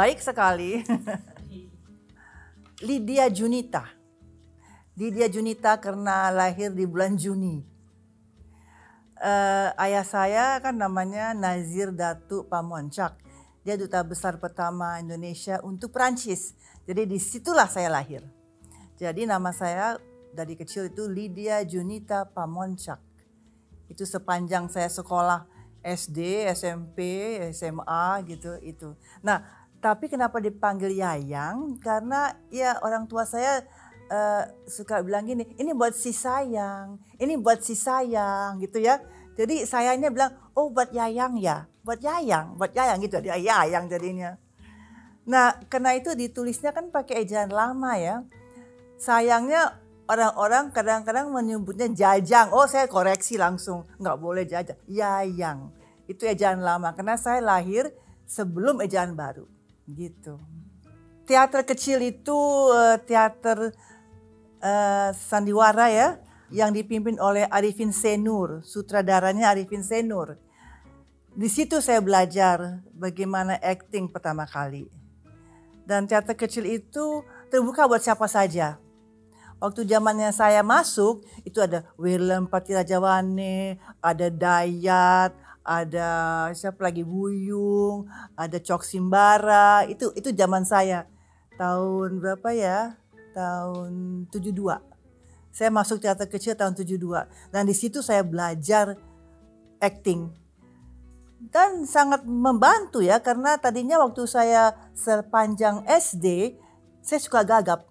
Baik sekali. Lydia Junita. Lydia Junita karena lahir di bulan Juni. Ayah saya kan namanya Nazir Datuk Pamoncak. Dia duta besar pertama Indonesia untuk Perancis. Jadi disitulah saya lahir. Jadi nama saya dari kecil itu Lydia Junita Pamoncak. Itu sepanjang saya sekolah SD, SMP, SMA gitu itu. Nah, tapi kenapa dipanggil Yayang? Karena ya orang tua saya suka bilang gini, ini buat si sayang, ini buat si sayang gitu ya. Jadi sayangnya bilang, oh buat Yayang ya, buat Yayang gitu, dia Yayang jadinya. Nah, karena itu ditulisnya kan pakai ejaan lama ya. Sayangnya orang-orang kadang-kadang menyebutnya Jajang. Oh, saya koreksi langsung, nggak boleh Jajang, Yayang. Itu ejaan lama karena saya lahir sebelum ejaan baru, gitu. Teater kecil itu teater sandiwara ya, yang dipimpin oleh Arifin Senur, sutradaranya Arifin Senur. Di situ saya belajar bagaimana acting pertama kali. Dan teater kecil itu terbuka buat siapa saja. Waktu zamannya saya masuk, itu ada Willem Patirajawane, ada Dayat, ada siapa lagi, Buyung, ada Cok Simbara. Itu zaman saya. Tahun berapa ya? Tahun 72. Saya masuk teater kecil tahun 72. Dan di situ saya belajar acting. Dan sangat membantu ya, karena tadinya waktu saya sepanjang SD, saya suka gagap,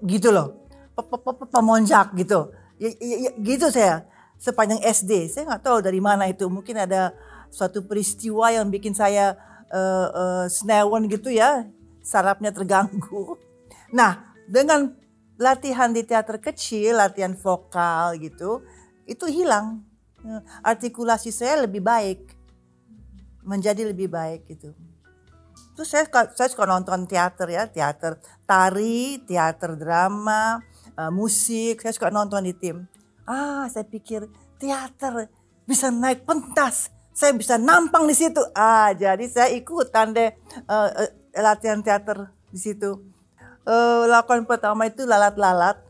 gitu loh. Pamoncak gitu. Gitu saya sepanjang SD. Saya nggak tahu dari mana itu. Mungkin ada suatu peristiwa yang bikin saya senewan gitu ya. Sarafnya terganggu. Nah, dengan latihan di teater kecil, latihan vokal gitu, itu hilang. Artikulasi saya lebih baik. Menjadi lebih baik gitu. Terus saya suka nonton teater ya, teater tari, teater drama, musik, saya suka nonton di tim. Saya pikir teater bisa naik pentas, saya bisa nampang di situ. Jadi saya ikutan deh latihan teater di situ. Lakukan pertama itu Lalat-Lalat,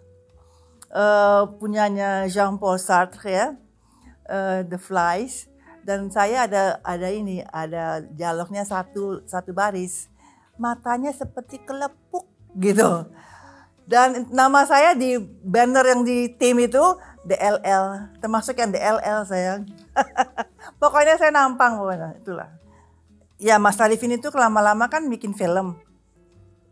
punyanya Jean-Paul Sartre ya, The Flies. Dan saya ada dialognya satu baris, matanya seperti kelepuk gitu. Dan nama saya di banner yang di tim itu DLL, termasuk yang DLL sayang. Pokoknya saya nampang, pokoknya itulah. Ya Mas Arifin itu lama-lama kan bikin film.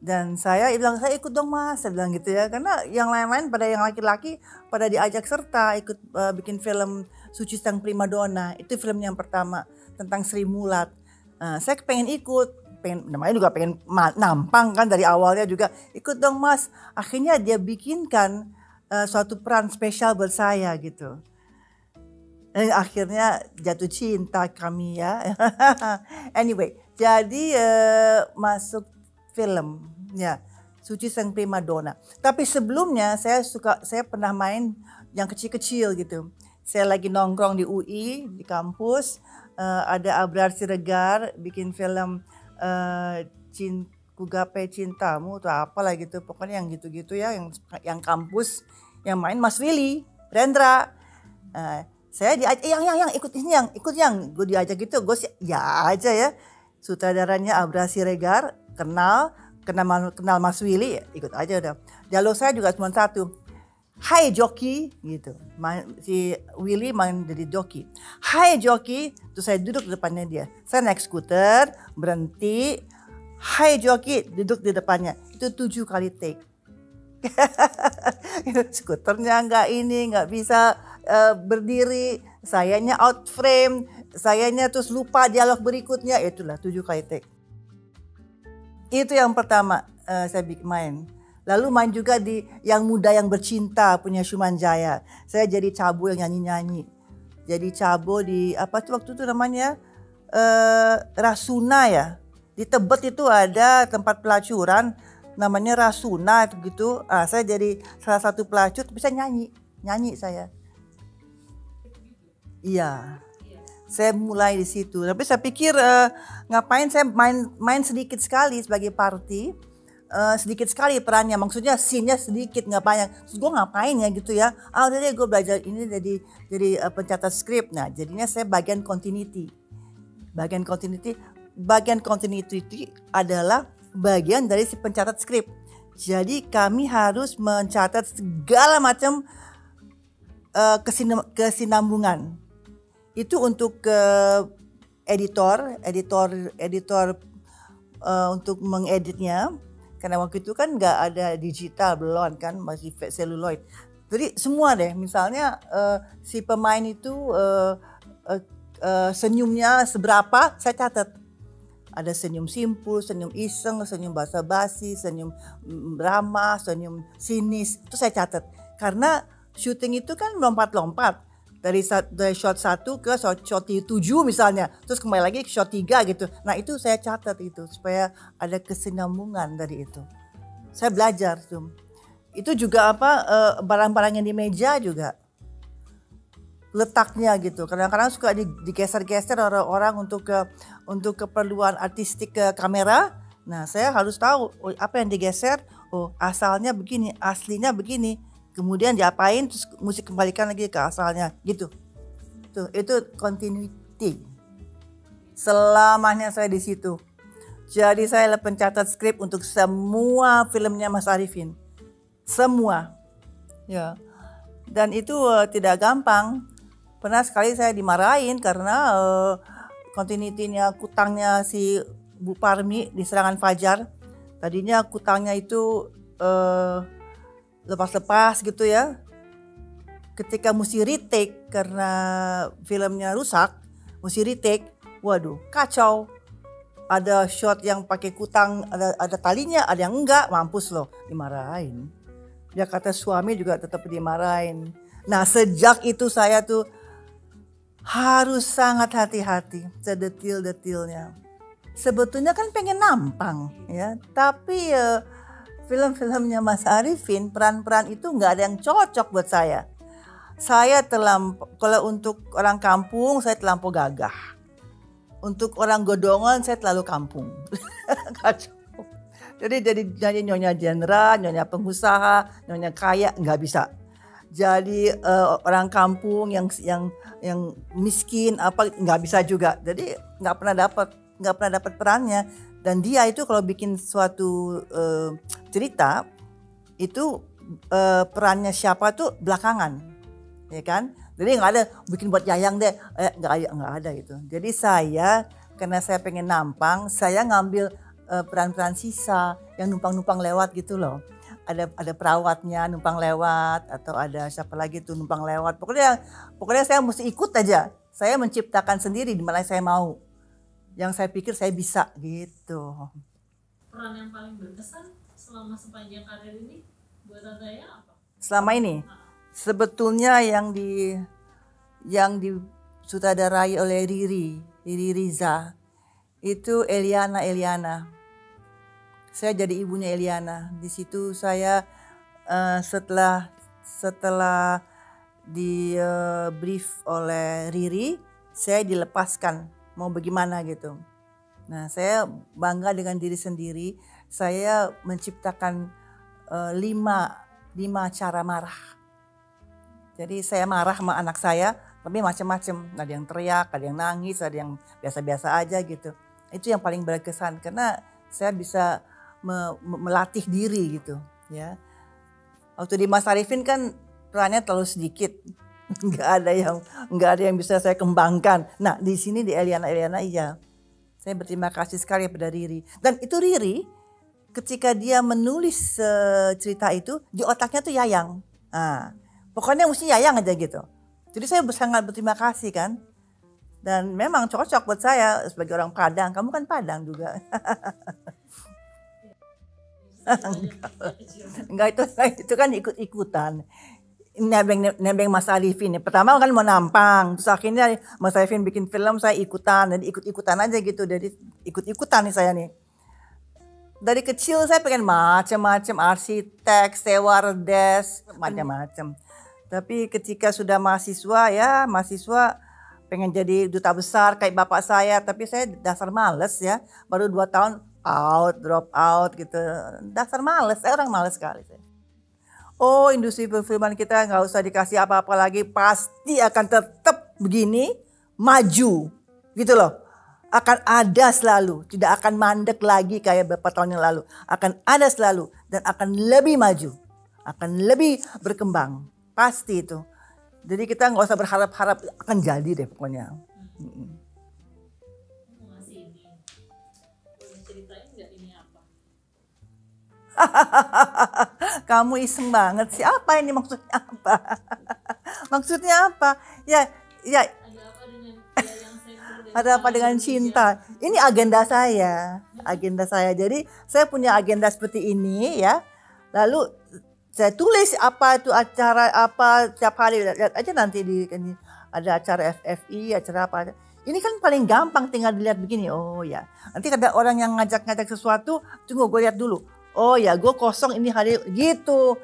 Dan saya bilang, saya ikut dong Mas, saya bilang gitu ya. Karena yang lain-lain pada yang laki-laki pada diajak serta ikut bikin film Suci Sang Primadona. Itu film yang pertama tentang Sri Mulat. Saya pengen ikut. Namanya juga pengen nampang kan dari awalnya juga. Ikut dong Mas. Akhirnya dia bikinkan suatu peran spesial buat saya gitu. Dan akhirnya jatuh cinta kami ya. Anyway, jadi masuk film ya, Suci Sang Primadona. Tapi sebelumnya saya pernah main yang kecil-kecil gitu. Saya lagi nongkrong di UI di kampus, ada Abrar Siregar bikin film Ku Gapai Cintamu atau apalah gitu. Pokoknya yang gitu-gitu ya, yang kampus, yang main Mas Willy Rendra. Saya diajak, yang ikut yang gue diajak gitu, gue ya aja ya. Sutradaranya Abrar Siregar, kenal Mas Willy, ikut aja udah. Dialog saya juga cuma satu. Hai joki gitu. Si Willy main jadi joki. Hai joki, terus saya duduk di depannya dia. Saya naik skuter, berhenti. Hai joki, duduk di depannya. Itu 7 kali take. Skuternya nggak bisa berdiri. Sayanya out frame. Sayanya terus lupa dialog berikutnya. Itulah 7 kali take. Itu yang pertama saya main. Lalu main juga di Yang Muda Yang Bercinta punya Shuman Jaya. Saya jadi Cabo yang nyanyi-nyanyi. Jadi Cabo di apa tuh waktu itu namanya Rasuna ya. Di Tebet itu ada tempat pelacuran namanya Rasuna gitu. Saya jadi salah satu pelacur bisa nyanyi saya. Iya. Saya mulai di situ. Tapi saya pikir ngapain saya main sedikit sekali sebagai party. Sedikit sekali perannya, maksudnya scene-nya sedikit, nggak banyak. Terus gue ngapain ya gitu ya. Udah deh gue belajar ini jadi pencatat skrip. Nah jadinya saya bagian continuity. Bagian continuity adalah bagian dari si pencatat skrip. Jadi kami harus mencatat segala macam kesinambungan. Itu untuk editor untuk mengeditnya, karena waktu itu kan nggak ada digital belum kan, masih celluloid. Jadi semua deh, misalnya si pemain itu senyumnya seberapa, saya catat. Ada senyum simpul, senyum iseng, senyum basa-basi, senyum ramah, senyum sinis, itu saya catat. Karena syuting itu kan lompat-lompat. Dari shot 1 ke shot 7 misalnya, terus kembali lagi ke shot 3 gitu. Nah itu saya catat itu, supaya ada kesinambungan dari itu. Saya belajar tuh. Itu juga barang-barang yang di meja juga. Letaknya gitu. Kadang-kadang suka digeser-geser orang-orang untuk keperluan artistik ke kamera. Nah saya harus tahu apa yang digeser, asalnya begini, aslinya begini. Kemudian diapain, terus mesti kembalikan lagi ke asalnya gitu. Tuh, itu continuity. Selamanya saya di situ. Jadi saya pencatat skrip untuk semua filmnya Mas Arifin. Semua. Ya. Dan itu tidak gampang. Pernah sekali saya dimarahin karena continuity-nya kutangnya si Bu Parmi di Serangan Fajar. Tadinya kutangnya itu lepas-lepas gitu ya. Ketika mesti retake karena filmnya rusak, mesti retake, waduh kacau. Ada shot yang pakai kutang, ada talinya, ada yang enggak, mampus loh, dimarahin. Dia kata suami juga tetap dimarahin. Nah sejak itu saya tuh harus sangat hati-hati sedetil-detilnya. Sebetulnya kan pengen nampang ya, tapi film-filmnya Mas Arifin, peran-peran itu nggak ada yang cocok buat saya. Kalau untuk orang kampung, saya terlampau gagah. Untuk orang godongan, saya terlalu kampung. Jadi nyonya jenderal, nyonya pengusaha, nyonya kaya, nggak bisa. Jadi orang kampung yang miskin nggak bisa juga. Jadi nggak pernah dapat perannya. Dan dia itu kalau bikin suatu cerita itu perannya siapa tuh belakangan, ya kan? Jadi nggak ada bikin buat Yayang deh, nggak ada gitu. Jadi karena saya pengen nampang, saya ngambil peran-peran sisa yang numpang-numpang lewat gitu loh. Ada perawatnya numpang lewat, atau ada siapa lagi tuh numpang lewat. Pokoknya saya mesti ikut aja. Saya menciptakan sendiri di mana saya mau. Yang saya pikir saya bisa gitu. Peran yang paling berkesan selama sepanjang karir ini buat Adaya apa? Selama ini sebetulnya yang disutradarai oleh Riri Riza itu Eliana. Saya jadi ibunya Eliana. Di situ saya setelah di brief oleh Riri, saya dilepaskan mau bagaimana gitu. Nah saya bangga dengan diri sendiri. Saya menciptakan 5 cara marah. Jadi saya marah sama anak saya, tapi macam-macam. Ada yang teriak, ada yang nangis, ada yang biasa-biasa aja gitu. Itu yang paling berkesan karena saya bisa melatih diri gitu ya. Waktu di Mas Arifin kan perannya terlalu sedikit. Nggak ada yang bisa saya kembangkan. Nah di sini di Eliana iya, saya berterima kasih sekali kepada Riri. Dan itu Riri ketika dia menulis cerita itu di otaknya tuh Yayang. Nah, pokoknya mesti Yayang aja gitu. Jadi saya sangat berterima kasih kan. Dan memang cocok buat saya sebagai orang Padang. Kamu kan Padang juga. Enggak itu kan ikut-ikutan. Nebeng Mas Arifin. Pertama kan mau nampang, terus akhirnya Mas Arifin bikin film, saya ikutan, jadi ikut-ikutan aja gitu. Jadi ikut-ikutan nih saya nih. Dari kecil saya pengen macam-macam, arsitek, stewardess, macam-macam. Tapi ketika sudah mahasiswa pengen jadi duta besar kayak bapak saya, tapi saya dasar males ya. Baru 2 tahun drop out gitu. Dasar males, saya orang males sekali. Oh, industri perfilman kita nggak usah dikasih apa-apa lagi, pasti akan tetap begini, maju, gitu loh. Akan ada selalu, tidak akan mandek lagi kayak beberapa tahun yang lalu. Akan ada selalu dan akan lebih maju, akan lebih berkembang, pasti itu. Jadi kita nggak usah berharap-harap akan jadi deh pokoknya. Masih ini, boleh ceritain nggak ini apa? Kamu iseng banget sih. Apa ini maksudnya apa? Maksudnya apa? Ya. Ada apa dengan dia yang saya Ada apa dengan cinta? Ini agenda saya. Agenda saya. Jadi saya punya agenda seperti ini ya. Lalu saya tulis apa itu acara apa setiap hari. Lihat aja nanti ini ada acara FFI, acara apa. Ini kan paling gampang tinggal dilihat begini. Oh ya. Nanti ada orang yang ngajak-ngajak sesuatu, tunggu gue lihat dulu. Oh ya, gue kosong ini hari gitu.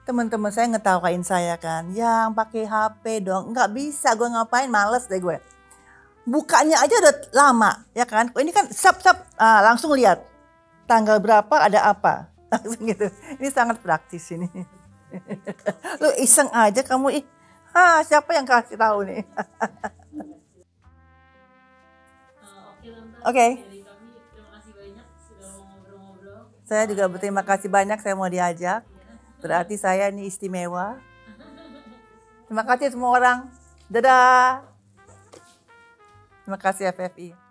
Teman-teman saya ngetawain saya kan. Yang pakai HP dong. Nggak bisa, gue ngapain, males deh gue. Bukanya aja udah lama, ya kan? Ini kan langsung lihat tanggal berapa ada apa, langsung gitu. Ini sangat praktis ini. Lu iseng aja kamu siapa yang kasih tahu nih? Oke. Dari kami, terima kasih banyak sudah mau ngobrol-ngobrol. Saya juga berterima kasih banyak saya mau diajak. Berarti saya ini istimewa. Terima kasih semua orang. Dadah. Terima kasih FFI.